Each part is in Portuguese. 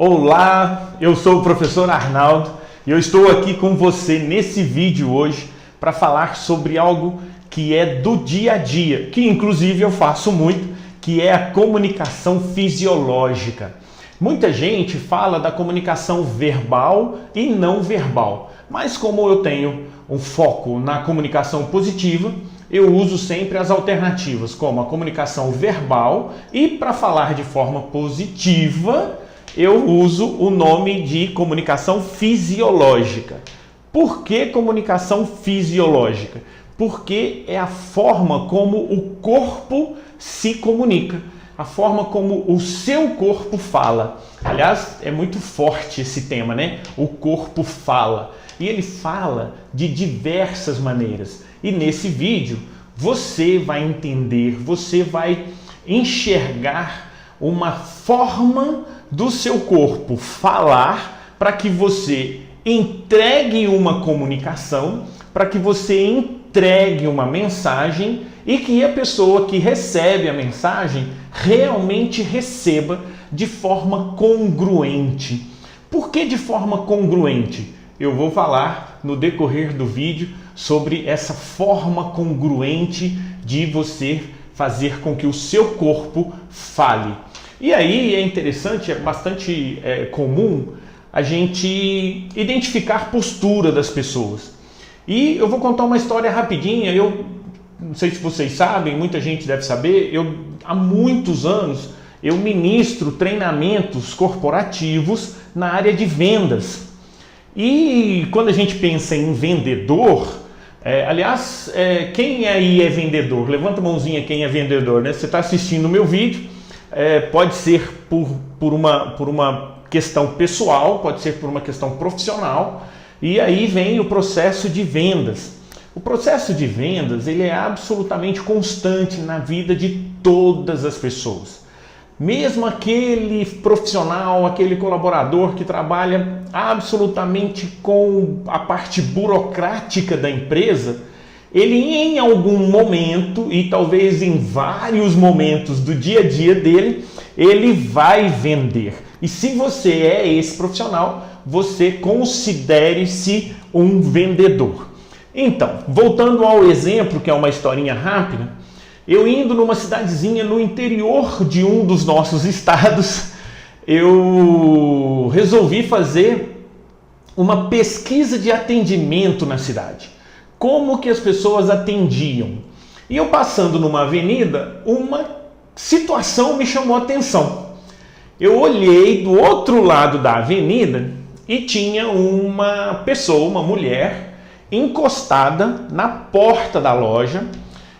Olá, eu sou o professor Arnaldo e eu estou aqui com você nesse vídeo hoje para falar sobre algo que é do dia a dia, que inclusive eu faço muito, que é a comunicação fisiológica. Muita gente fala da comunicação verbal e não verbal, mas como eu tenho um foco na comunicação positiva, eu uso sempre as alternativas, como a comunicação verbal, e para falar de forma positiva, eu uso o nome de comunicação fisiológica. Por que comunicação fisiológica? Porque é a forma como o corpo se comunica, a forma como o seu corpo fala. Aliás, é muito forte esse tema, né? O corpo fala. E ele fala de diversas maneiras. E nesse vídeo você vai entender, você vai enxergar uma forma do seu corpo falar para que você entregue uma comunicação, para que você entregue uma mensagem e que a pessoa que recebe a mensagem realmente receba de forma congruente. Por que de forma congruente? Eu vou falar no decorrer do vídeo sobre essa forma congruente de você fazer com que o seu corpo fale. E aí é interessante, é bastante comum a gente identificar a postura das pessoas. E eu vou contar uma história rapidinha. Eu não sei se vocês sabem, muita gente deve saber, há muitos anos eu ministro treinamentos corporativos na área de vendas. E quando a gente pensa em vendedor, quem aí é vendedor? Levanta a mãozinha quem é vendedor, né? Você está assistindo o meu vídeo, pode ser por uma questão pessoal, pode ser por uma questão profissional, e aí vem o processo de vendas. O processo de vendas, ele é absolutamente constante na vida de todas as pessoas. Mesmo aquele profissional, aquele colaborador que trabalha absolutamente com a parte burocrática da empresa, ele em algum momento, e talvez em vários momentos do dia a dia dele, ele vai vender. E se você é esse profissional, você considere-se um vendedor. Então, voltando ao exemplo, que é uma historinha rápida, eu indo numa cidadezinha no interior de um dos nossos estados, eu resolvi fazer uma pesquisa de atendimento na cidade. Como que as pessoas atendiam? E eu passando numa avenida, uma situação me chamou a atenção. Eu olhei do outro lado da avenida e tinha uma pessoa, uma mulher, encostada na porta da loja.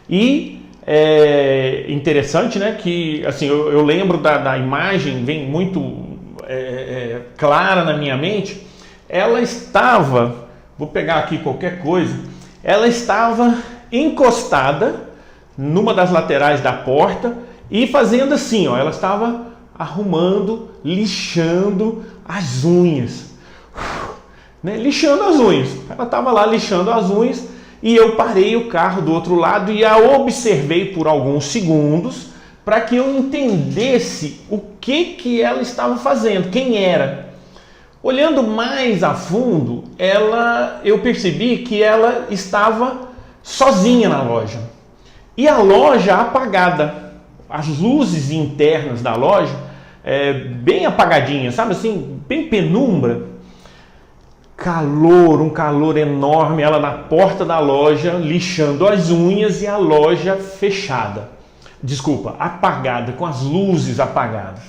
E é interessante, né, que assim, eu lembro da imagem, vem muito clara na minha mente. Ela estava, vou pegar aqui qualquer coisa, ela estava encostada numa das laterais da porta e fazendo assim, ó, ela estava arrumando, lixando as unhas, né? Lixando as unhas. Ela estava lá lixando as unhas e eu parei o carro do outro lado e a observei por alguns segundos para que eu entendesse o que ela estava fazendo, quem era. Olhando mais a fundo, eu percebi que ela estava sozinha na loja. E a loja apagada. As luzes internas da loja bem apagadinhas, sabe assim, bem penumbra. Um calor enorme, ela na porta da loja, lixando as unhas e a loja fechada. Desculpa, apagada, com as luzes apagadas.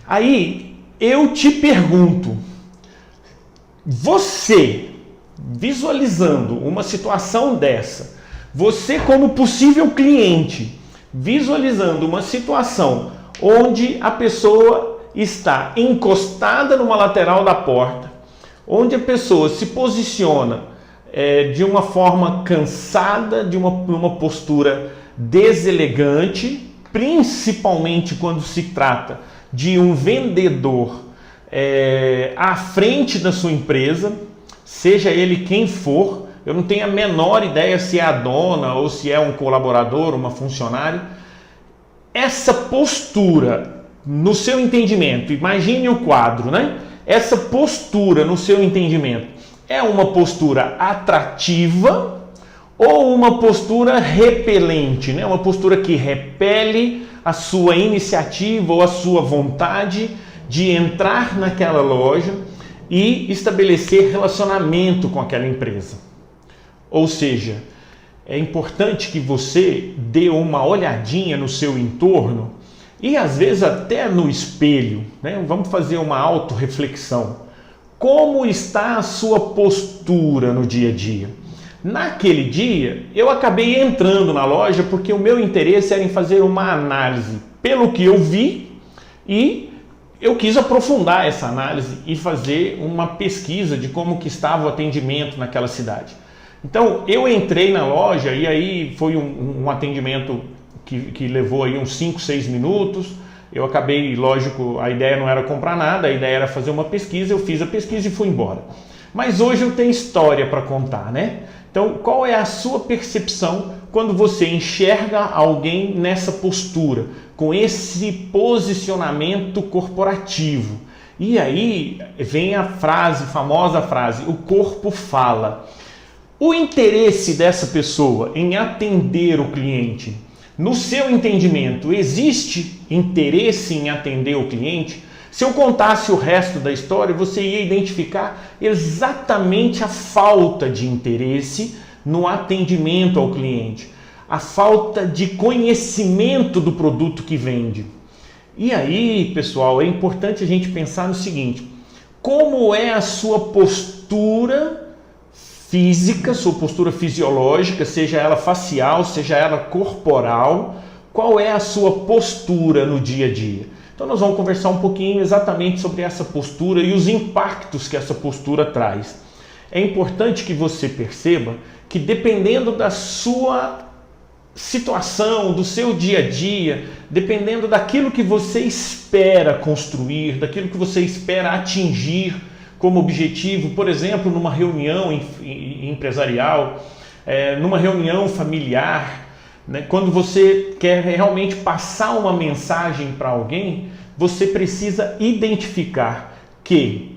Aí eu te pergunto, você visualizando uma situação dessa, você como possível cliente, visualizando uma situação onde a pessoa está encostada numa lateral da porta, onde a pessoa se posiciona de uma forma cansada, de uma postura deselegante, principalmente quando se trata de um vendedor à frente da sua empresa, seja ele quem for. Eu não tenho a menor ideia se é a dona ou se é um colaborador, uma funcionária. Essa postura no seu entendimento, imagine o quadro, né? Essa postura, no seu entendimento, é uma postura atrativa ou uma postura repelente, né? Uma postura que repele a sua iniciativa ou a sua vontade de entrar naquela loja e estabelecer relacionamento com aquela empresa. Ou seja, é importante que você dê uma olhadinha no seu entorno e às vezes até no espelho, né? Vamos fazer uma autorreflexão. Como está a sua postura no dia a dia? Naquele dia, eu acabei entrando na loja porque o meu interesse era em fazer uma análise pelo que eu vi e eu quis aprofundar essa análise e fazer uma pesquisa de como que estava o atendimento naquela cidade. Então, eu entrei na loja e aí foi um atendimento que levou aí uns 5, 6 minutos. Eu acabei, lógico, a ideia não era comprar nada, a ideia era fazer uma pesquisa, eu fiz a pesquisa e fui embora. Mas hoje eu tenho história para contar, né? Então, qual é a sua percepção quando você enxerga alguém nessa postura, com esse posicionamento corporativo? E aí vem a frase, famosa frase, o corpo fala. O interesse dessa pessoa em atender o cliente, no seu entendimento, existe interesse em atender o cliente? Se eu contasse o resto da história, você ia identificar exatamente a falta de interesse no atendimento ao cliente, a falta de conhecimento do produto que vende. E aí, pessoal, é importante a gente pensar no seguinte: como é a sua postura física, sua postura fisiológica, seja ela facial, seja ela corporal, qual é a sua postura no dia a dia? Então nós vamos conversar um pouquinho exatamente sobre essa postura e os impactos que essa postura traz. É importante que você perceba que dependendo da sua situação, do seu dia a dia, dependendo daquilo que você espera construir, daquilo que você espera atingir como objetivo, por exemplo, numa reunião empresarial, numa reunião familiar, né? Quando você quer realmente passar uma mensagem para alguém, você precisa identificar que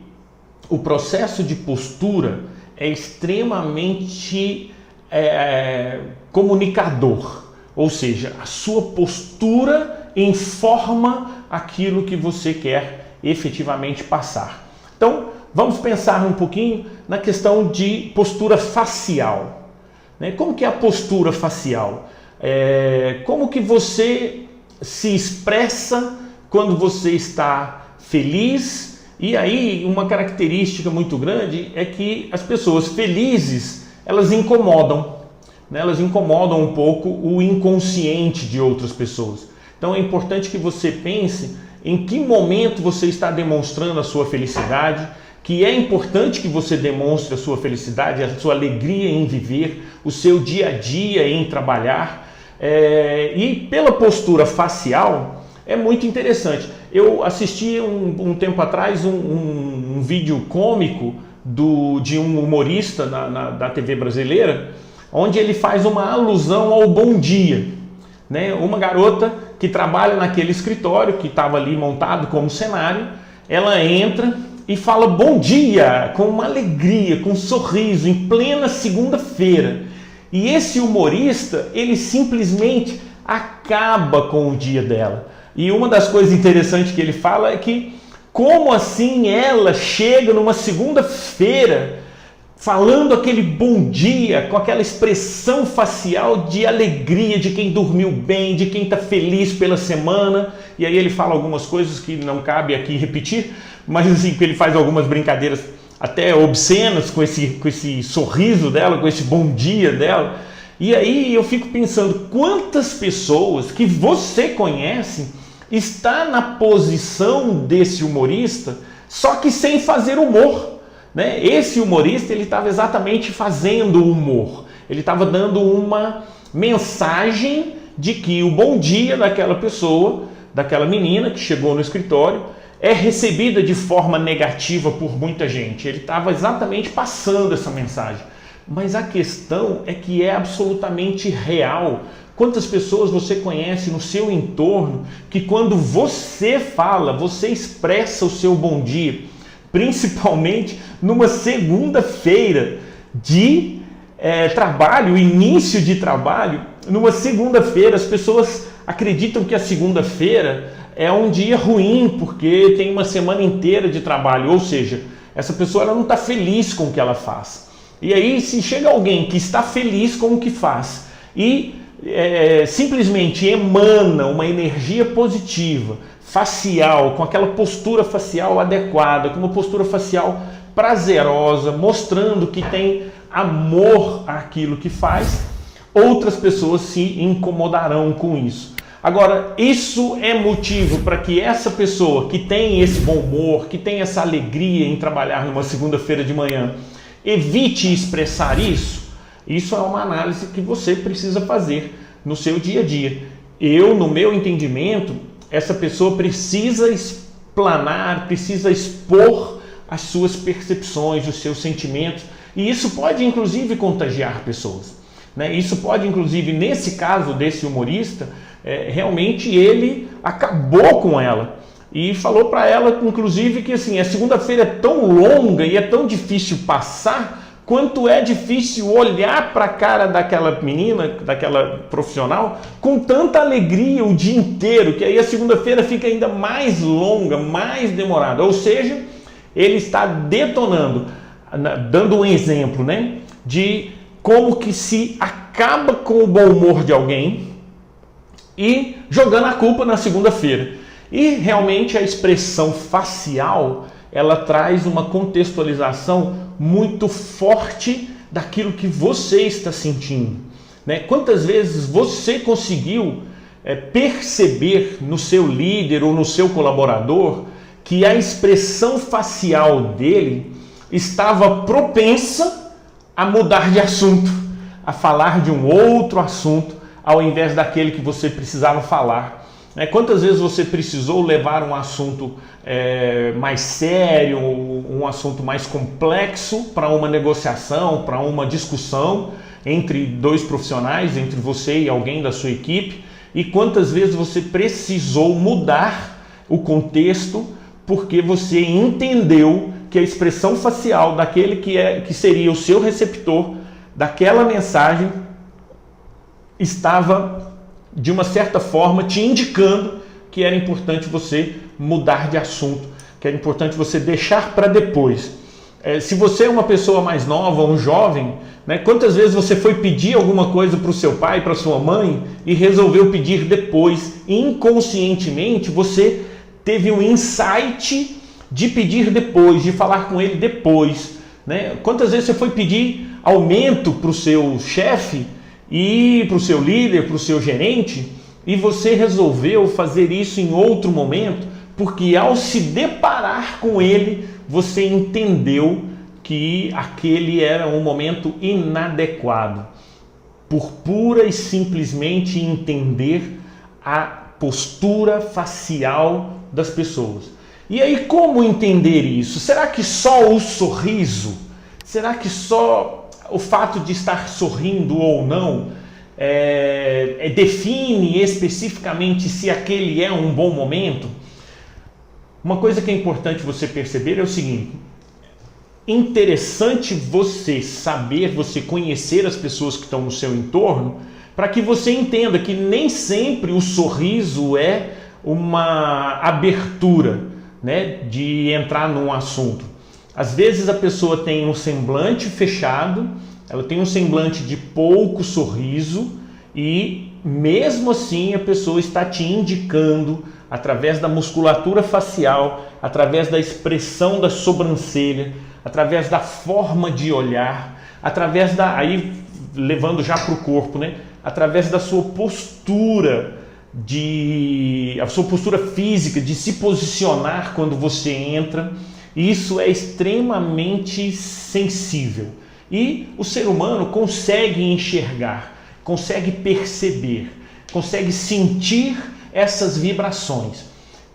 o processo de postura é extremamente comunicador, ou seja, a sua postura informa aquilo que você quer efetivamente passar. Então, vamos pensar um pouquinho na questão de postura facial, né? Como que é a postura facial? Como que você se expressa quando você está feliz? E aí uma característica muito grande é que as pessoas felizes, elas incomodam, né? Elas incomodam um pouco o inconsciente de outras pessoas. Então é importante que você pense em que momento você está demonstrando a sua felicidade, que é importante que você demonstre a sua felicidade, a sua alegria em viver, o seu dia a dia em trabalhar. E pela postura facial é muito interessante. Eu assisti um tempo atrás um vídeo cômico de um humorista da TV brasileira, onde ele faz uma alusão ao bom dia, né? Uma garota que trabalha naquele escritório que estava ali montado como cenário, ela entra e fala bom dia com uma alegria, com um sorriso, em plena segunda-feira. E esse humorista, ele simplesmente acaba com o dia dela. E uma das coisas interessantes que ele fala é que como assim ela chega numa segunda-feira falando aquele bom dia, com aquela expressão facial de alegria, de quem dormiu bem, de quem está feliz pela semana. E aí ele fala algumas coisas que não cabe aqui repetir, mas assim, que ele faz algumas brincadeiras até obscenas com esse sorriso dela, com esse bom dia dela. E aí eu fico pensando quantas pessoas que você conhece está na posição desse humorista, só que sem fazer humor, né? Esse humorista, ele estava exatamente fazendo humor. Ele estava dando uma mensagem de que o bom dia daquela pessoa, daquela menina que chegou no escritório, é recebida de forma negativa por muita gente. Ele estava exatamente passando essa mensagem. Mas a questão é que é absolutamente real Quantas pessoas você conhece no seu entorno que quando você fala, você expressa o seu bom dia, principalmente numa segunda-feira de trabalho, início de trabalho, numa segunda-feira as pessoas acreditam que a segunda-feira é um dia ruim porque tem uma semana inteira de trabalho, ou seja, essa pessoa ela não está feliz com o que ela faz. E aí se chega alguém que está feliz com o que faz e simplesmente emana uma energia positiva, facial, com aquela postura facial adequada, com uma postura facial prazerosa, mostrando que tem amor àquilo que faz, outras pessoas se incomodarão com isso. Agora, isso é motivo para que essa pessoa que tem esse bom humor, que tem essa alegria em trabalhar numa segunda-feira de manhã, evite expressar isso? Isso é uma análise que você precisa fazer no seu dia a dia. No meu entendimento, essa pessoa precisa explanar, precisa expor as suas percepções, os seus sentimentos, e isso pode inclusive contagiar pessoas, né? Isso pode inclusive, nesse caso desse humorista, realmente ele acabou com ela e falou para ela inclusive que assim, a segunda-feira é tão longa e é tão difícil passar quanto é difícil olhar para a cara daquela menina, daquela profissional, com tanta alegria o dia inteiro, que aí a segunda-feira fica ainda mais longa, mais demorada. Ou seja, ele está detonando, dando um exemplo, né, de como que se acaba com o bom humor de alguém e jogando a culpa na segunda-feira. E realmente a expressão facial, ela traz uma contextualização muito forte daquilo que você está sentindo, né? Quantas vezes você conseguiu perceber no seu líder ou no seu colaborador que a expressão facial dele estava propensa a mudar de assunto, a falar de um outro assunto ao invés daquele que você precisava falar? Quantas vezes você precisou levar um assunto mais sério, um assunto mais complexo para uma negociação, para uma discussão entre dois profissionais, entre você e alguém da sua equipe, e quantas vezes você precisou mudar o contexto porque você entendeu que a expressão facial daquele que seria o seu receptor daquela mensagem estava de uma certa forma te indicando que era importante você mudar de assunto, que era importante você deixar para depois. Se você é uma pessoa mais nova, um jovem, né, quantas vezes você foi pedir alguma coisa para o seu pai, para sua mãe e resolveu pedir depois? Inconscientemente você teve um insight de pedir depois, de falar com ele depois, né? Quantas vezes você foi pedir aumento para o seu chefe e para o seu líder, para o seu gerente, e você resolveu fazer isso em outro momento, porque ao se deparar com ele, você entendeu que aquele era um momento inadequado, por pura e simplesmente entender a postura facial das pessoas. E aí, como entender isso? Será que só o sorriso? Será que só o fato de estar sorrindo ou não define especificamente se aquele é um bom momento? Uma coisa que é importante você perceber é o seguinte: interessante você saber, você conhecer as pessoas que estão no seu entorno, para que você entenda que nem sempre o sorriso é uma abertura, né, de entrar num assunto. Às vezes a pessoa tem um semblante fechado, ela tem um semblante de pouco sorriso e mesmo assim a pessoa está te indicando através da musculatura facial, através da expressão da sobrancelha, através da forma de olhar, através aí levando já para o corpo, né? Através da sua postura, a sua postura física, de se posicionar quando você entra. Isso é extremamente sensível e o ser humano consegue enxergar, consegue perceber, consegue sentir essas vibrações.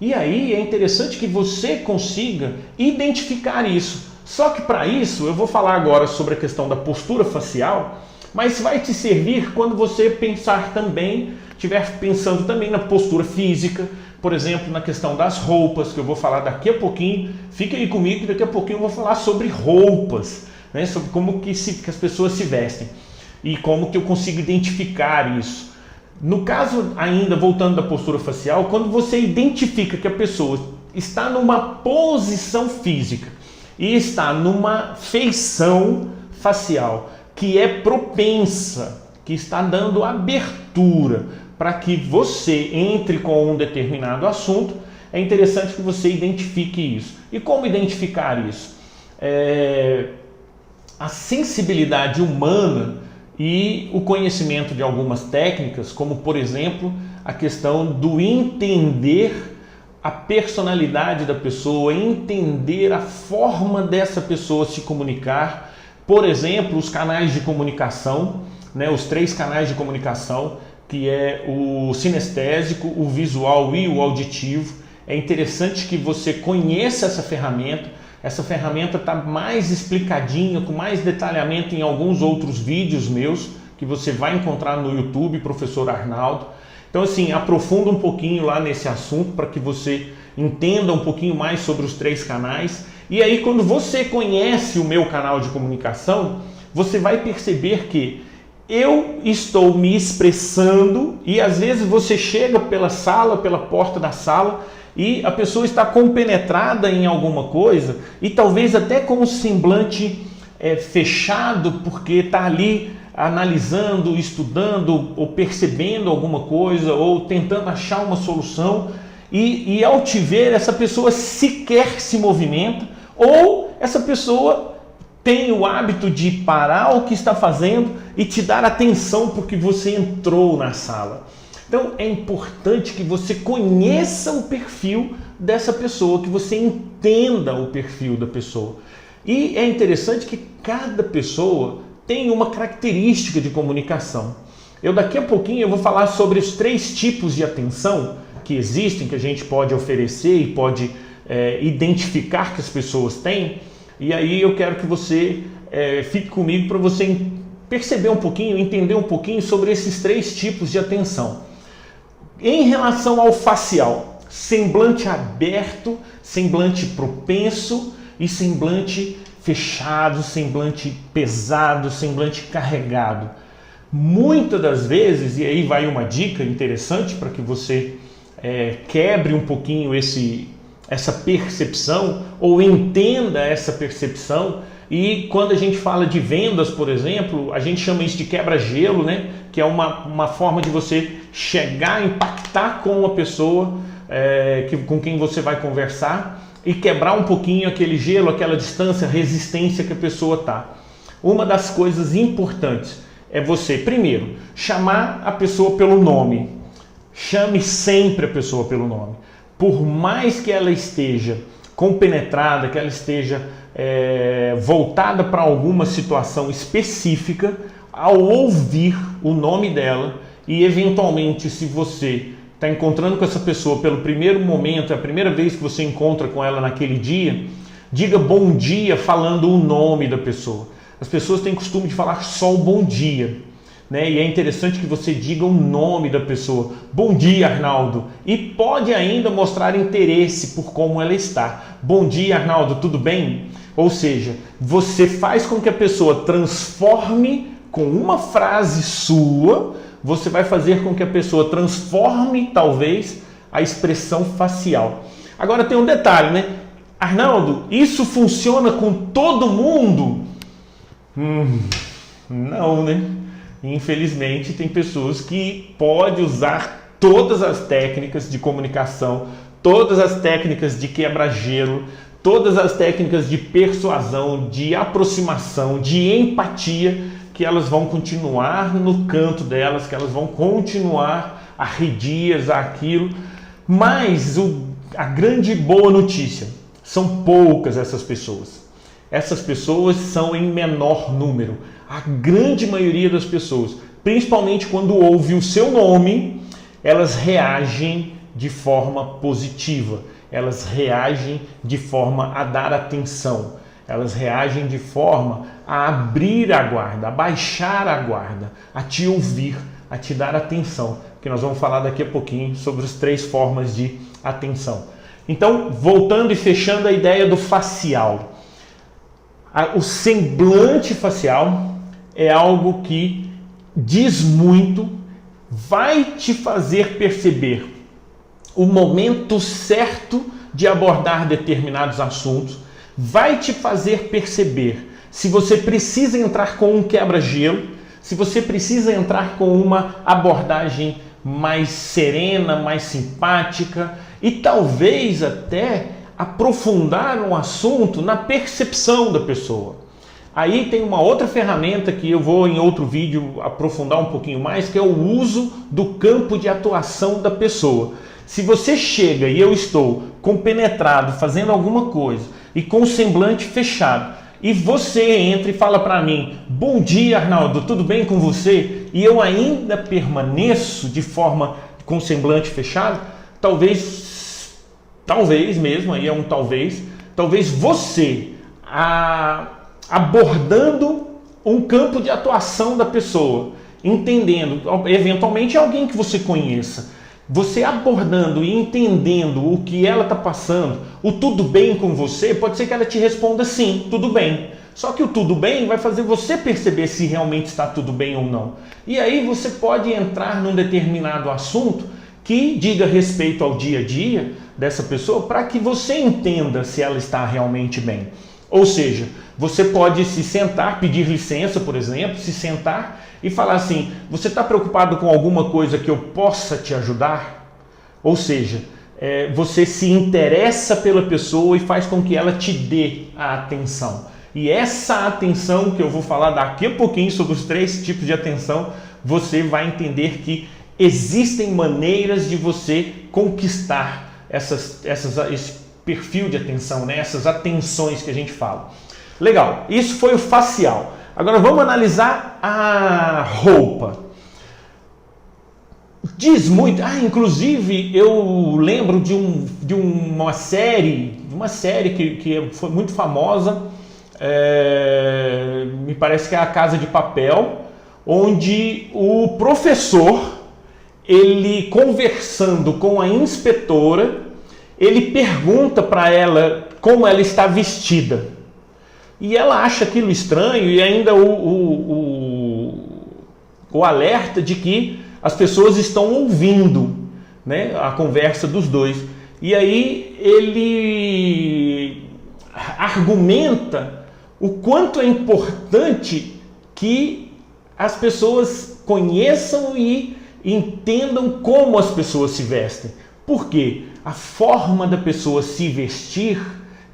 E aí é interessante que você consiga identificar isso. Só que para isso eu vou falar agora sobre a questão da postura facial, mas vai te servir quando você pensar também, estiver pensando também na postura física, por exemplo, na questão das roupas, que eu vou falar daqui a pouquinho. Fique aí comigo que daqui a pouquinho eu vou falar sobre roupas, né? Sobre como que as pessoas se vestem e como que eu consigo identificar isso. No caso, ainda voltando da postura facial, quando você identifica que a pessoa está numa posição física e está numa feição facial que é propensa, que está dando abertura para que você entre com um determinado assunto, é interessante que você identifique isso. E como identificar isso? A sensibilidade humana e o conhecimento de algumas técnicas, como por exemplo a questão do entender a personalidade da pessoa, entender a forma dessa pessoa se comunicar. Por exemplo, os canais de comunicação, né, os 3 canais de comunicação, que é o sinestésico, o visual e o auditivo. É interessante que você conheça essa ferramenta. Essa ferramenta está mais explicadinha, com mais detalhamento em alguns outros vídeos meus, que você vai encontrar no YouTube, Professor Arnaldo. Então, assim, aprofunda um pouquinho lá nesse assunto para que você entenda um pouquinho mais sobre os 3 canais. E aí, quando você conhece o meu canal de comunicação, você vai perceber que eu estou me expressando e às vezes você chega pela sala, pela porta da sala, e a pessoa está compenetrada em alguma coisa e talvez até com o semblante fechado, porque está ali analisando, estudando ou percebendo alguma coisa ou tentando achar uma solução, e ao te ver, essa pessoa sequer se movimenta, ou essa pessoa tem o hábito de parar o que está fazendo e te dar atenção porque você entrou na sala. Então é importante que você conheça o perfil dessa pessoa, que você entenda o perfil da pessoa. E é interessante que cada pessoa tem uma característica de comunicação. Daqui a pouquinho eu vou falar sobre os 3 tipos de atenção que existem, que a gente pode oferecer e pode identificar que as pessoas têm. E aí eu quero que você fique comigo para você perceber um pouquinho, entender um pouquinho sobre esses 3 tipos de atenção. Em relação ao facial, semblante aberto, semblante propenso e semblante fechado, semblante pesado, semblante carregado. Muitas das vezes, e aí vai uma dica interessante para que você quebre um pouquinho essa percepção ou entenda essa percepção. E quando a gente fala de vendas, por exemplo, a gente chama isso de quebra-gelo, né? Que é uma forma de você chegar, impactar com uma pessoa com quem você vai conversar e quebrar um pouquinho aquele gelo, aquela distância, resistência que a pessoa está. Uma das coisas importantes é você, primeiro, chamar a pessoa pelo nome. Chame sempre a pessoa pelo nome. Por mais que ela esteja compenetrada, que ela esteja voltada para alguma situação específica, ao ouvir o nome dela e eventualmente, se você está encontrando com essa pessoa pelo primeiro momento, é a primeira vez que você encontra com ela naquele dia, diga bom dia falando o nome da pessoa. As pessoas têm costume de falar só o bom dia, né? E é interessante que você diga o nome da pessoa. Bom dia, Arnaldo. E pode ainda mostrar interesse por como ela está. Bom dia, Arnaldo, tudo bem? Ou seja, você faz com que a pessoa transforme com uma frase sua, você vai fazer com que a pessoa transforme, talvez, a expressão facial. Agora tem um detalhe, né? Arnaldo, isso funciona com todo mundo? Não, né? Infelizmente, tem pessoas que podem usar todas as técnicas de comunicação, todas as técnicas de quebra-gelo, todas as técnicas de persuasão, de aproximação, de empatia, que elas vão continuar no canto delas, que elas vão continuar arredias àquilo. Mas a grande boa notícia, são poucas essas pessoas. Essas pessoas são em menor número. A grande maioria das pessoas, principalmente quando ouve o seu nome, elas reagem de forma positiva. Elas reagem de forma a dar atenção. Elas reagem de forma a abrir a guarda, a baixar a guarda, a te ouvir, a te dar atenção, que nós vamos falar daqui a pouquinho sobre as 3 formas de atenção. Então, voltando e fechando a ideia do facial. O semblante facial é algo que diz muito, vai te fazer perceber o momento certo de abordar determinados assuntos, vai te fazer perceber se você precisa entrar com um quebra-gelo, se você precisa entrar com uma abordagem mais serena, mais simpática e talvez até aprofundar um assunto na percepção da pessoa. Aí tem uma outra ferramenta que eu vou em outro vídeo aprofundar um pouquinho mais, que é o uso do campo de atuação da pessoa. Se você chega e eu estou compenetrado fazendo alguma coisa e com o semblante fechado, e você entra e fala para mim: bom dia, Arnaldo, tudo bem com você? E eu ainda permaneço de forma com o semblante fechado, talvez mesmo, aí é um talvez você abordando um campo de atuação da pessoa, entendendo, eventualmente é alguém que você conheça, você abordando e entendendo o que ela está passando, o tudo bem com você, pode ser que ela te responda sim, tudo bem. Só que o tudo bem vai fazer você perceber se realmente está tudo bem ou não. E aí você pode entrar num determinado assunto que diga respeito ao dia a dia dessa pessoa para que você entenda se ela está realmente bem. Ou seja, você pode se sentar, pedir licença, por exemplo, se sentar e falar assim: você está preocupado com alguma coisa que eu possa te ajudar? Ou seja, você se interessa pela pessoa e faz com que ela te dê a atenção. E essa atenção que eu vou falar daqui a pouquinho sobre os 3 tipos de atenção, você vai entender que existem maneiras de você conquistar esse perfil de atenção, né? Essas atenções que a gente fala. Legal, isso foi o facial. Agora vamos analisar a roupa. Diz muito, inclusive eu lembro de uma série que foi muito famosa, me parece que é A Casa de Papel, onde o professor, ele conversando com a inspetora, ele pergunta para ela como ela está vestida. E ela acha aquilo estranho e ainda o alerta de que as pessoas estão ouvindo, né, a conversa dos dois. E aí ele argumenta o quanto é importante que as pessoas conheçam e entendam como as pessoas se vestem. Por quê? A forma da pessoa se vestir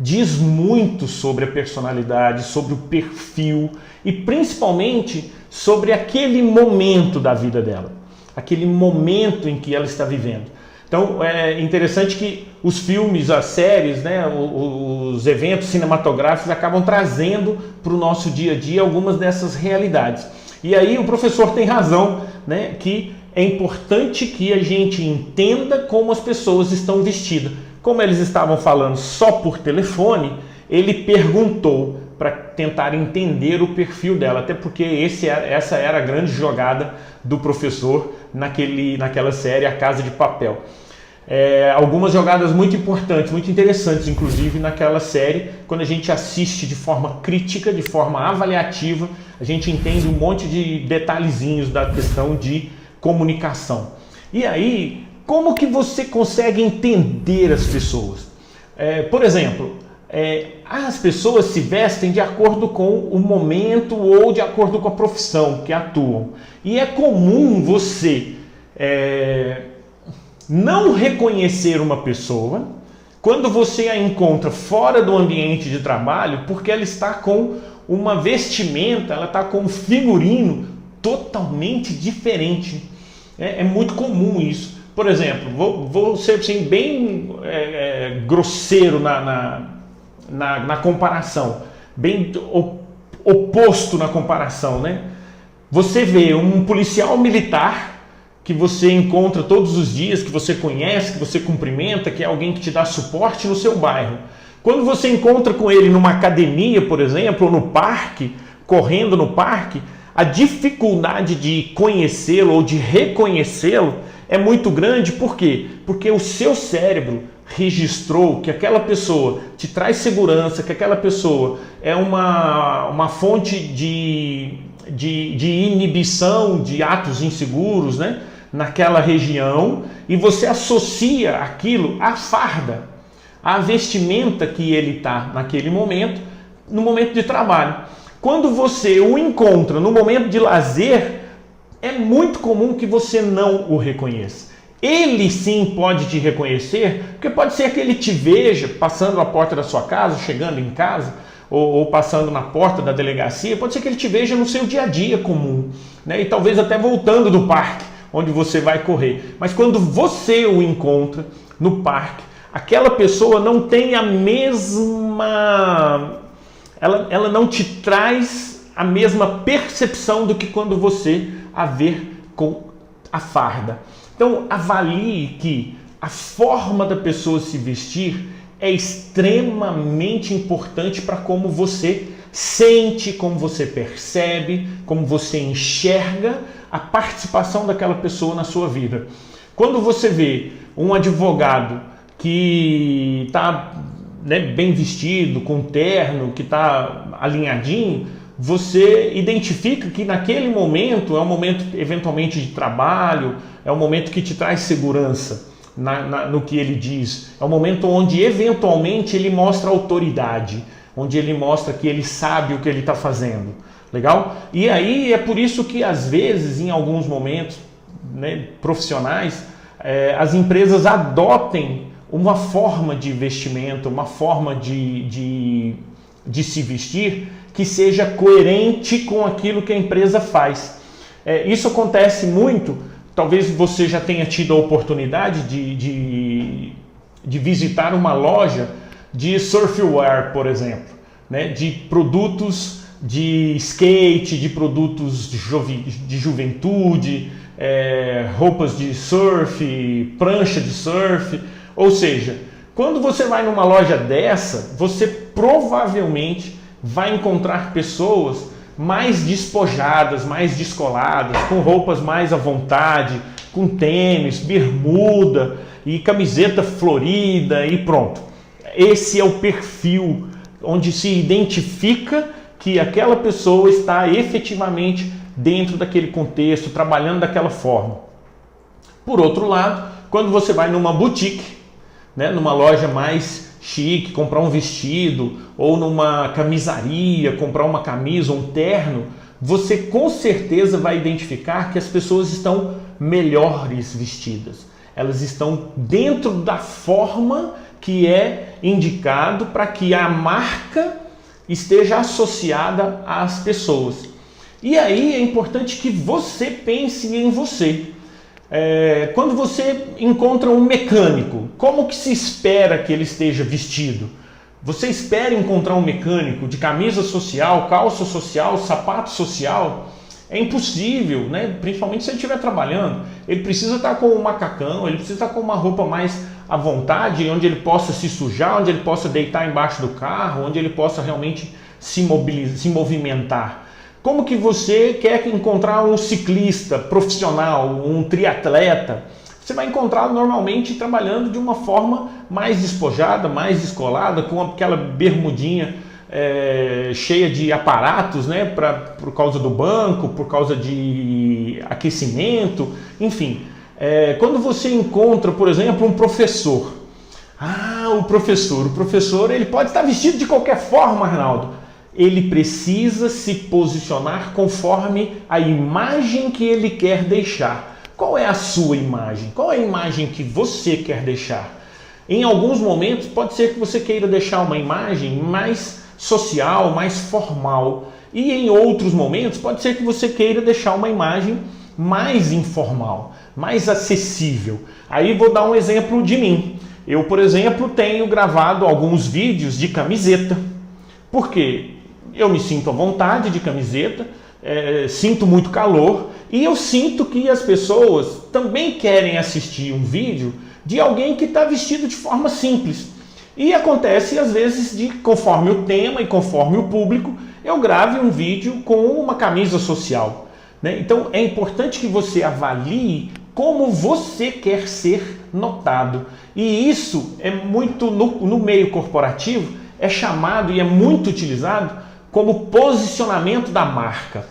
diz muito sobre a personalidade, sobre o perfil e principalmente sobre aquele momento da vida dela, aquele momento em que ela está vivendo. Então é interessante que os filmes, as séries, né, os eventos cinematográficos acabam trazendo para o nosso dia a dia algumas dessas realidades. E aí o professor tem razão, né, que é importante que a gente entenda como as pessoas estão vestidas. Como eles estavam falando só por telefone, ele perguntou para tentar entender o perfil dela, até porque essa era a grande jogada do professor naquela série A Casa de Papel. Algumas jogadas muito importantes, muito interessantes, inclusive naquela série, quando a gente assiste de forma crítica, de forma avaliativa, a gente entende um monte de detalhezinhos da questão de comunicação. E aí, como que você consegue entender as pessoas? Por exemplo, as pessoas se vestem de acordo com o momento ou de acordo com a profissão que atuam. E é comum você não reconhecer uma pessoa quando você a encontra fora do ambiente de trabalho, porque ela está com uma vestimenta, ela está com um figurino totalmente diferente. É muito comum isso. Por exemplo, vou ser assim, bem grosseiro na comparação, bem oposto na comparação, né? Você vê um policial militar que você encontra todos os dias, que você conhece, que você cumprimenta, que é alguém que te dá suporte no seu bairro, Quando você encontra com ele numa academia, por exemplo, ou no parque, correndo no parque, a dificuldade de conhecê-lo ou de reconhecê-lo é muito grande. Por quê? Porque o seu cérebro registrou que aquela pessoa te traz segurança, que aquela pessoa é uma fonte de inibição de atos inseguros, né, naquela região, e você associa aquilo à farda, à vestimenta que ele está naquele momento, no momento de trabalho. Quando você o encontra no momento de lazer, é muito comum que você não o reconheça. Ele sim pode te reconhecer, porque pode ser que ele te veja passando a porta da sua casa, chegando em casa, ou passando na porta da delegacia, pode ser que ele te veja no seu dia a dia comum, né? E talvez até voltando do parque, onde você vai correr. Mas quando você o encontra no parque, aquela pessoa não tem a mesma... Ela não te traz a mesma percepção do que quando você a ver com a farda. Então, avalie que a forma da pessoa se vestir é extremamente importante para como você sente, como você percebe, como você enxerga a participação daquela pessoa na sua vida. Quando você vê um advogado que está, né, bem vestido, com terno, que está alinhadinho, você identifica que naquele momento é um momento eventualmente de trabalho, é um momento que te traz segurança no que ele diz, é um momento onde eventualmente ele mostra autoridade, onde ele mostra que ele sabe o que ele está fazendo. Legal? E aí é por isso que às vezes, em alguns momentos, né, profissionais, as empresas adotem uma forma de vestimento, uma forma de se vestir que seja coerente com aquilo que a empresa faz. Isso acontece muito, talvez você já tenha tido a oportunidade de visitar uma loja de surfwear, por exemplo, né? De produtos de skate, de produtos de juventude, roupas de surf, prancha de surf. Ou seja, quando você vai numa loja dessa, você provavelmente vai encontrar pessoas mais despojadas, mais descoladas, com roupas mais à vontade, com tênis, bermuda e camiseta florida e pronto. Esse é o perfil onde se identifica que aquela pessoa está efetivamente dentro daquele contexto, trabalhando daquela forma. Por outro lado, quando você vai numa boutique, né, numa loja mais chique, comprar um vestido, ou numa camisaria, comprar uma camisa, um terno, você com certeza vai identificar que as pessoas estão melhores vestidas. Elas estão dentro da forma que é indicado para que a marca esteja associada às pessoas. E aí é importante que você pense em você. Quando você encontra um mecânico, como que se espera que ele esteja vestido? Você espera encontrar um mecânico de camisa social, calça social, sapato social? É impossível, né? Principalmente se ele estiver trabalhando. Ele precisa estar com um macacão, ele precisa estar com uma roupa mais à vontade, onde ele possa se sujar, onde ele possa deitar embaixo do carro, onde ele possa realmente se movimentar. Como que você quer encontrar um ciclista profissional, um triatleta? Você vai encontrá-lo normalmente trabalhando de uma forma mais despojada, mais descolada, com aquela bermudinha cheia de aparatos, né, por causa do banco, por causa de aquecimento, enfim. Quando você encontra, por exemplo, um professor. O professor ele pode estar vestido de qualquer forma, Arnaldo. Ele precisa se posicionar conforme a imagem que ele quer deixar. Qual é a sua imagem? Qual é a imagem que você quer deixar? Em alguns momentos pode ser que você queira deixar uma imagem mais social, mais formal. E em outros momentos pode ser que você queira deixar uma imagem mais informal, mais acessível. Aí vou dar um exemplo de mim. Eu, por exemplo, tenho gravado alguns vídeos de camiseta. Por quê? Eu me sinto à vontade de camiseta, sinto muito calor e eu sinto que as pessoas também querem assistir um vídeo de alguém que está vestido de forma simples. E acontece às vezes de, conforme o tema e conforme o público, eu grave um vídeo com uma camisa social, né? Então é importante que você avalie como você quer ser notado. E isso é muito, no meio corporativo, é chamado e é muito utilizado como posicionamento da marca.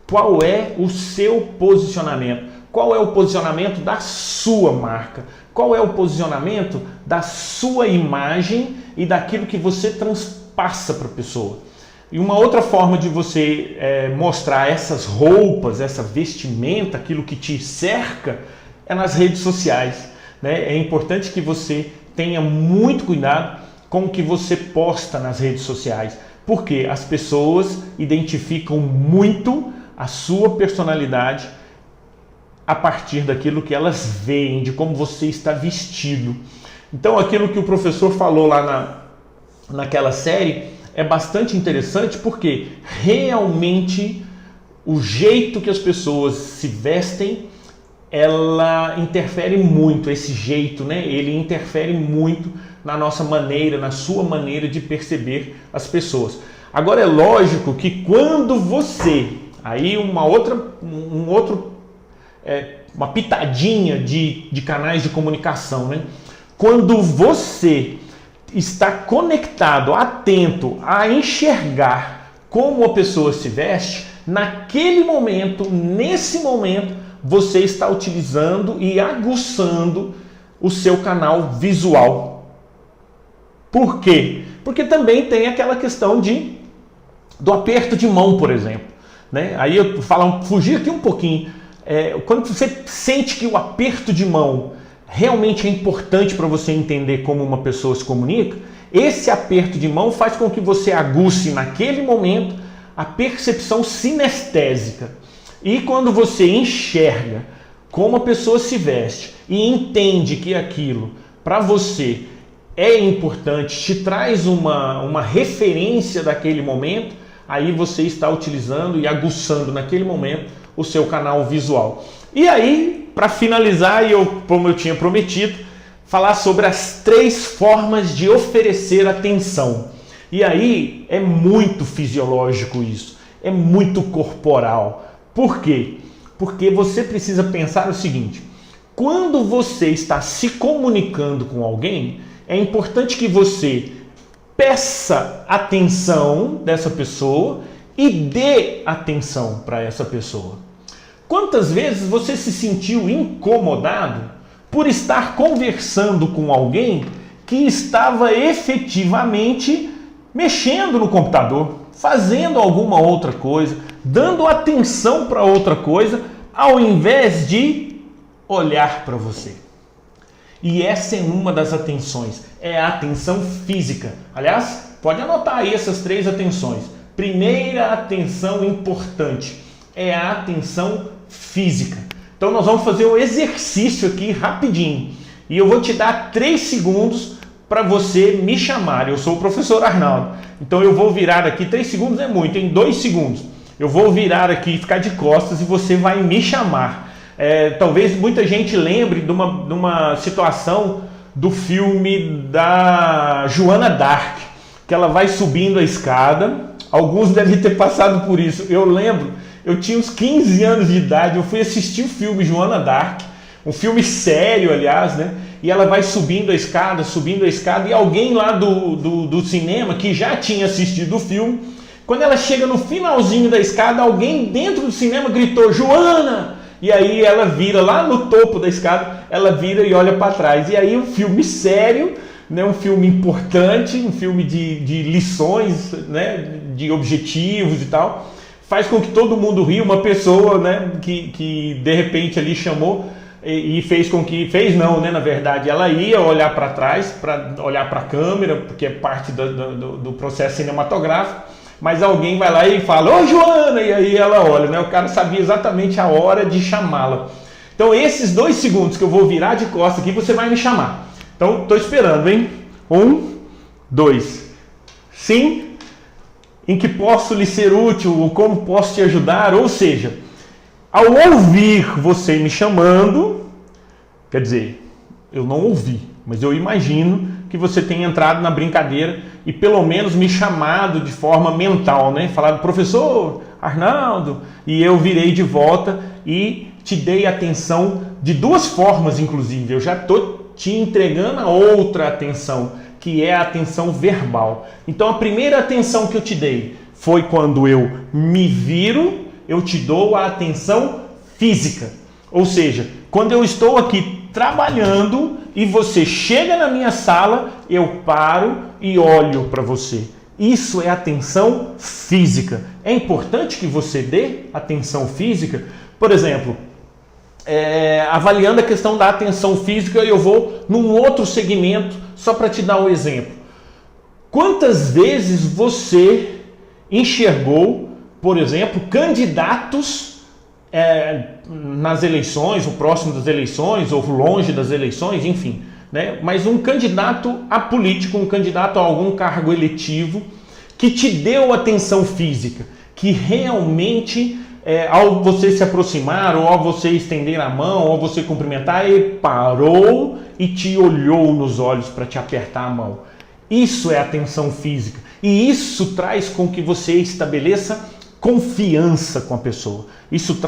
Qual é o seu posicionamento? Qual é o posicionamento da sua marca? Qual é o posicionamento da sua imagem e daquilo que você transpassa para a pessoa? E uma outra forma de você mostrar essas roupas, essa vestimenta, aquilo que te cerca, é nas redes sociais, né? É importante que você tenha muito cuidado com o que você posta nas redes sociais, porque as pessoas identificam muito a sua personalidade a partir daquilo que elas veem, de como você está vestido. Então aquilo que o professor falou lá naquela série é bastante interessante, porque realmente o jeito que as pessoas se vestem, ela interfere muito, esse jeito, né? Ele interfere muito na nossa maneira, na sua maneira de perceber as pessoas. Agora é lógico que quando você, aí uma pitadinha de canais de comunicação, né? Quando você está conectado, atento a enxergar como a pessoa se veste, naquele momento, nesse momento, você está utilizando e aguçando o seu canal visual. Por quê? Porque também tem aquela questão do aperto de mão, por exemplo, né? Aí eu fugir aqui um pouquinho. Quando você sente que o aperto de mão realmente é importante para você entender como uma pessoa se comunica, esse aperto de mão faz com que você aguce naquele momento a percepção sinestésica. E quando você enxerga como a pessoa se veste e entende que aquilo para você é importante, te traz uma referência daquele momento, aí você está utilizando e aguçando naquele momento o seu canal visual. E aí, para finalizar, como eu tinha prometido, falar sobre as 3 formas de oferecer atenção. E aí é muito fisiológico isso, é muito corporal. Por quê? Porque você precisa pensar o seguinte: quando você está se comunicando com alguém, é importante que você peça atenção dessa pessoa e dê atenção para essa pessoa. Quantas vezes você se sentiu incomodado por estar conversando com alguém que estava efetivamente mexendo no computador, fazendo alguma outra coisa, dando atenção para outra coisa, ao invés de olhar para você? E essa é uma das atenções, é a atenção física. Aliás, pode anotar aí essas 3 atenções. Primeira atenção importante é a atenção física. Então nós vamos fazer um exercício aqui rapidinho. E eu vou te dar 3 segundos para você me chamar. Eu sou o professor Arnaldo. Então eu vou virar aqui, 3 segundos é muito, em 2 segundos. Eu vou virar aqui, ficar de costas e você vai me chamar. Talvez muita gente lembre de uma situação do filme da Joana d'Arc, que ela vai subindo a escada. Alguns devem ter passado por isso. Eu lembro, eu tinha uns 15 anos de idade, eu fui assistir o filme Joana d'Arc, um filme sério, aliás, né? E ela vai subindo a escada, e alguém lá do cinema que já tinha assistido o filme, quando ela chega no finalzinho da escada, alguém dentro do cinema gritou: Joana! E aí ela vira lá no topo da escada, ela vira e olha para trás. E aí um filme sério, né, um filme importante, um filme de lições, né, de objetivos e tal, faz com que todo mundo ria. Uma pessoa, né, que de repente ali chamou e fez com que... Fez não, né, na verdade, ela ia olhar para trás, para olhar para a câmera, porque é parte do processo cinematográfico. Mas alguém vai lá e fala: ô Joana! E aí ela olha, né? O cara sabia exatamente a hora de chamá-la. Então esses 2 segundos que eu vou virar de costas aqui, você vai me chamar. Então estou esperando, hein? 1, 2. Sim? Em que posso lhe ser útil? Ou como posso te ajudar? Ou seja, ao ouvir você me chamando, quer dizer, eu não ouvi, mas eu imagino que você tenha entrado na brincadeira e pelo menos me chamado de forma mental, né? Falado, professor Arnaldo, e eu virei de volta e te dei atenção de duas formas, inclusive. Eu já estou te entregando a outra atenção, que é a atenção verbal. Então a primeira atenção que eu te dei foi quando eu me viro, eu te dou a atenção física. Ou seja, quando eu estou aqui trabalhando e você chega na minha sala, eu paro e olho para você. Isso é atenção física. É importante que você dê atenção física. Por exemplo, avaliando a questão da atenção física, eu vou num outro segmento, só para te dar um exemplo. Quantas vezes você enxergou, por exemplo, candidatos nas eleições, ou próximo das eleições, ou longe das eleições, enfim, né? Mas um candidato a político, um candidato a algum cargo eletivo, que te deu atenção física, que realmente, ao você se aproximar, ou ao você estender a mão, ou ao você cumprimentar, ele parou e te olhou nos olhos para te apertar a mão. Isso é atenção física. E isso traz com que você estabeleça confiança com a pessoa. Isso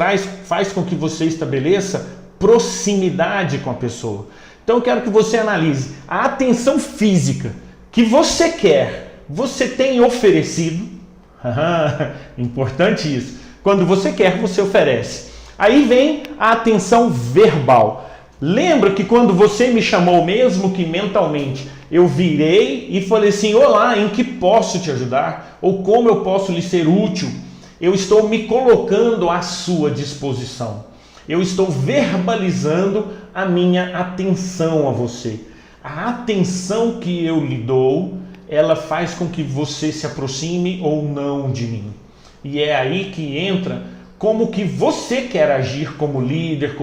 faz com que você estabeleça proximidade com a pessoa. Então eu quero que você analise a atenção física que você quer, você tem oferecido. Importante isso. Quando você quer, você oferece. Aí vem a atenção verbal. Lembra que quando você me chamou, mesmo que mentalmente, eu virei e falei assim, olá, em que posso te ajudar? Ou como eu posso lhe ser útil? Eu estou me colocando à sua disposição. Eu estou verbalizando a minha atenção a você. A atenção que eu lhe dou, ela faz com que você se aproxime ou não de mim. E é aí que entra como que você quer agir como líder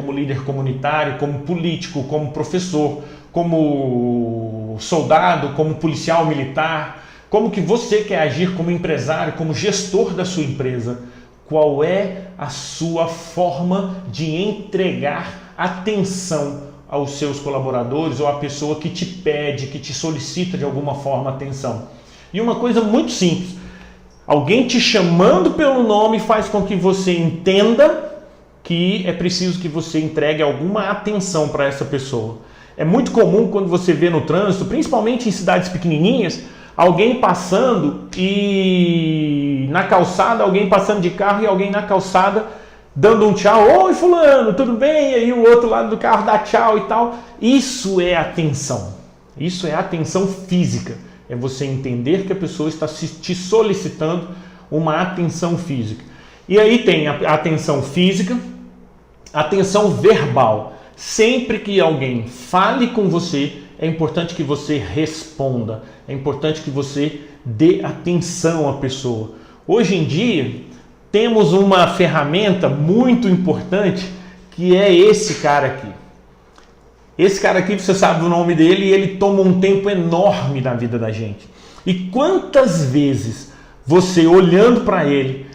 comunitário, como político, como professor, como soldado, como policial militar. Como que você quer agir como empresário, como gestor da sua empresa? Qual é a sua forma de entregar atenção aos seus colaboradores ou à pessoa que te pede, que te solicita de alguma forma atenção? E uma coisa muito simples, alguém te chamando pelo nome faz com que você entenda que é preciso que você entregue alguma atenção para essa pessoa. É muito comum quando você vê no trânsito, principalmente em cidades pequenininhas, alguém passando e na calçada, alguém passando de carro e alguém na calçada dando um tchau. Oi fulano, tudo bem? E aí o outro lado do carro dá tchau e tal. Isso é atenção. Isso é atenção física. É você entender que a pessoa está te solicitando uma atenção física. E aí tem a atenção física, atenção verbal. Sempre que alguém fale com você, é importante que você responda, é importante que você dê atenção à pessoa. Hoje em dia, temos uma ferramenta muito importante que é esse cara aqui. Esse cara aqui, você sabe o nome dele, e ele toma um tempo enorme na vida da gente. E quantas vezes você olhando para ele,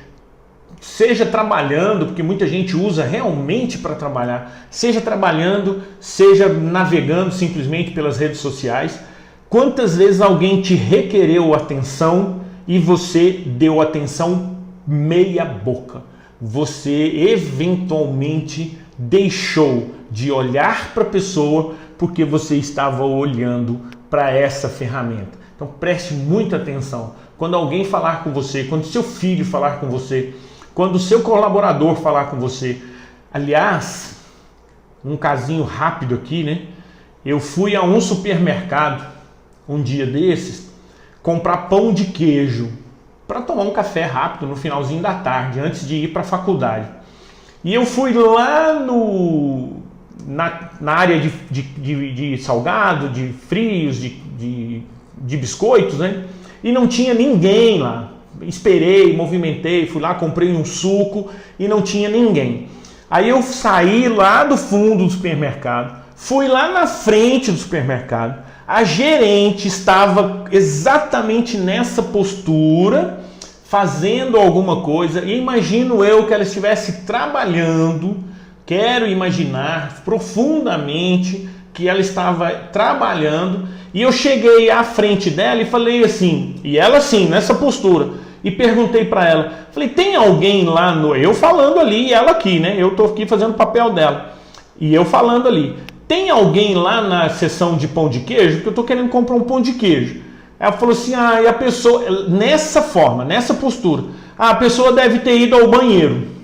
seja trabalhando, porque muita gente usa realmente para trabalhar, seja trabalhando, seja navegando simplesmente pelas redes sociais, quantas vezes alguém te requereu atenção e você deu atenção meia boca? Você eventualmente deixou de olhar para a pessoa porque você estava olhando para essa ferramenta. Então preste muita atenção. Quando alguém falar com você, quando seu filho falar com você, quando o seu colaborador falar com você. Aliás, um casinho rápido aqui, né? Eu fui a um supermercado um dia desses comprar pão de queijo para tomar um café rápido no finalzinho da tarde, antes de ir para a faculdade. E eu fui lá na área de salgado, de frios, de biscoitos, né? E não tinha ninguém lá. Esperei, movimentei, fui lá, comprei um suco e não tinha ninguém. Aí eu saí lá do fundo do supermercado, fui lá na frente do supermercado, a gerente estava exatamente nessa postura, fazendo alguma coisa, e imagino eu que ela estivesse trabalhando, quero imaginar profundamente que ela estava trabalhando E eu cheguei à frente dela e falei assim, e ela assim, nessa postura, e perguntei para ela, falei, tem alguém lá no... Eu falando ali e ela aqui, né? Eu tô aqui fazendo o papel dela. E eu falando ali, tem alguém lá na seção de pão de queijo? Que eu tô querendo comprar um pão de queijo. Ela falou assim, e a pessoa, nessa forma, nessa postura, a pessoa deve ter ido ao banheiro.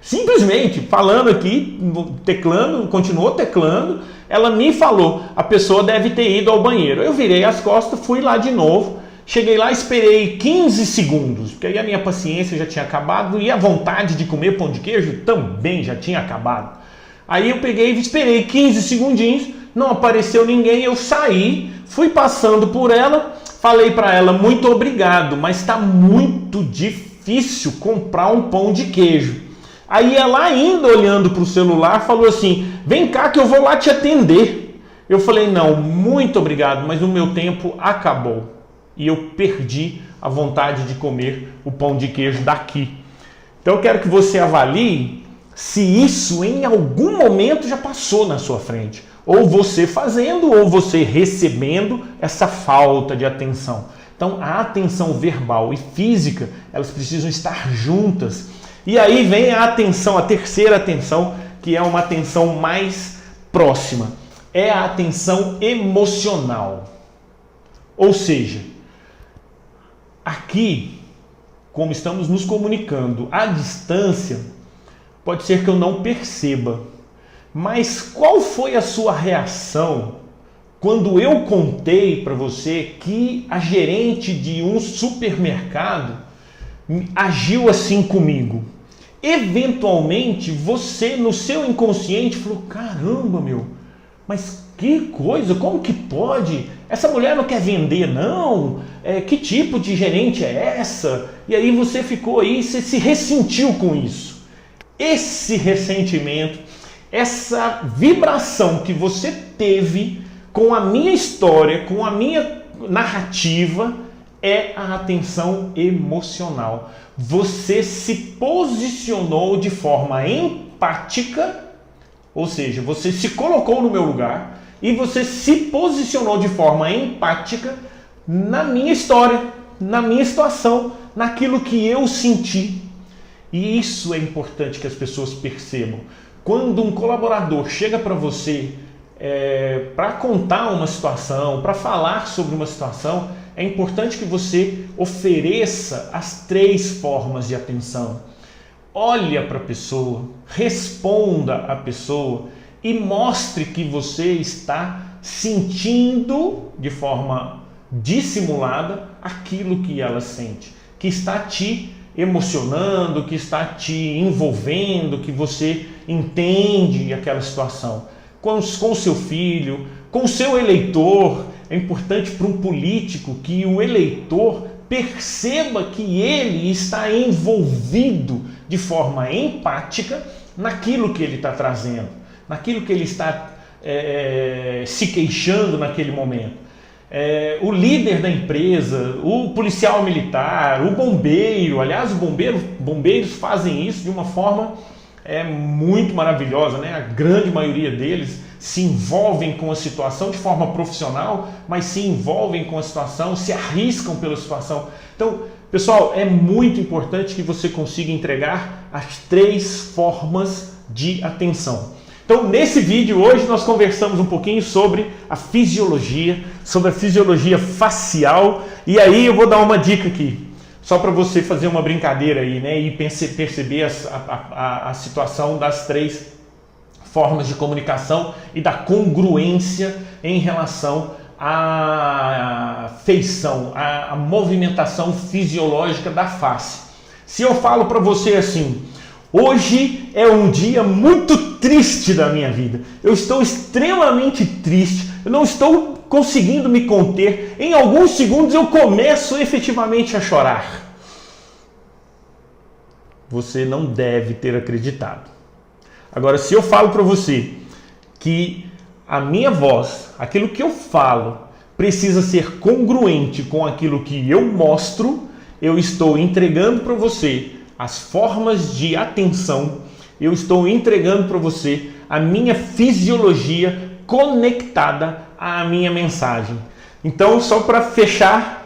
Simplesmente, falando aqui, teclando, continuou teclando, ela me falou, a pessoa deve ter ido ao banheiro. Eu virei as costas, fui lá de novo, cheguei lá, esperei 15 segundos, porque aí a minha paciência já tinha acabado e a vontade de comer pão de queijo também já tinha acabado. Aí eu peguei e esperei 15 segundinhos, não apareceu ninguém, eu saí, fui passando por ela, falei para ela, muito obrigado, mas está muito difícil comprar um pão de queijo. Aí ela ainda olhando para o celular falou assim, vem cá que eu vou lá te atender. Eu falei, não, muito obrigado, mas o meu tempo acabou. E eu perdi a vontade de comer o pão de queijo daqui. Então eu quero que você avalie se isso em algum momento já passou na sua frente. Ou você fazendo, ou você recebendo essa falta de atenção. Então a atenção verbal e física, elas precisam estar juntas. E aí vem a atenção, a terceira atenção, que é uma atenção mais próxima. É a atenção emocional. Ou seja, aqui, como estamos nos comunicando à distância, pode ser que eu não perceba. Mas qual foi a sua reação quando eu contei para você que a gerente de um supermercado agiu assim comigo? Eventualmente, você no seu inconsciente falou, caramba, mas que coisa, como que pode? Essa mulher não quer vender, não? Que tipo de gerente é essa? E aí você ficou aí, você se ressentiu com isso. Esse ressentimento, essa vibração que você teve com a minha história, com a minha narrativa, é a atenção emocional. Você se posicionou de forma empática, ou seja, você se colocou no meu lugar e você se posicionou de forma empática na minha história, na minha situação, naquilo que eu senti. E isso é importante que as pessoas percebam. Quando um colaborador chega para você para contar uma situação, para falar sobre uma situação, é importante que você ofereça as 3 formas de atenção. Olha para a pessoa, responda a pessoa e mostre que você está sentindo de forma dissimulada aquilo que ela sente, que está te emocionando, que está te envolvendo, que você entende aquela situação. Com o seu filho, com o seu eleitor, é importante para um político que o eleitor perceba que ele está envolvido de forma empática naquilo que ele está trazendo, naquilo que ele está se queixando naquele momento. O líder da empresa, o policial militar, o bombeiro, aliás, os bombeiros fazem isso de uma forma muito maravilhosa, né? A grande maioria deles se envolvem com a situação de forma profissional, mas se envolvem com a situação, se arriscam pela situação. Então, pessoal, é muito importante que você consiga entregar as 3 formas de atenção. Então, nesse vídeo hoje nós conversamos um pouquinho sobre a fisiologia facial, e aí eu vou dar uma dica aqui, só para você fazer uma brincadeira aí, né, e perceber a situação das 3 formas de comunicação e da congruência em relação à feição, à movimentação fisiológica da face. Se eu falo para você assim, hoje é um dia muito triste da minha vida, eu estou extremamente triste, eu não estou conseguindo me conter, em alguns segundos eu começo efetivamente a chorar. Você não deve ter acreditado. Agora, se eu falo para você que a minha voz, aquilo que eu falo, precisa ser congruente com aquilo que eu mostro, eu estou entregando para você as formas de atenção, eu estou entregando para você a minha fisiologia conectada a minha mensagem. Então, só para fechar,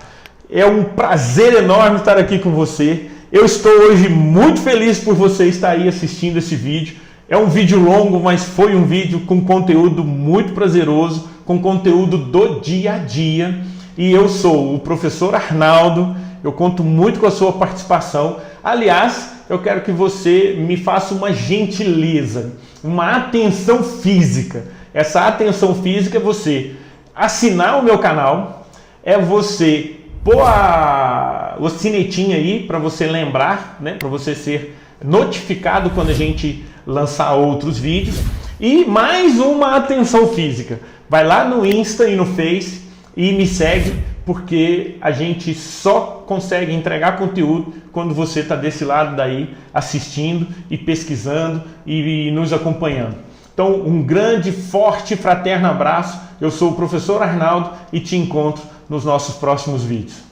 é um prazer enorme estar aqui com você. Eu estou hoje muito feliz por você estar aí assistindo esse vídeo. É um vídeo longo, mas foi um vídeo com conteúdo muito prazeroso, com conteúdo do dia a dia. E eu sou o professor Arnaldo, eu conto muito com a sua participação. Aliás, eu quero que você me faça uma gentileza, uma atenção física. Essa atenção física é você assinar o meu canal, é você pôr o sinetinho aí para você lembrar, né, para você ser notificado quando a gente lançar outros vídeos. E mais uma atenção física, vai lá no Insta e no Face e me segue, porque a gente só consegue entregar conteúdo quando você está desse lado daí assistindo e pesquisando e nos acompanhando. Então, um grande, forte, fraterno abraço. Eu sou o professor Arnaldo e te encontro nos nossos próximos vídeos.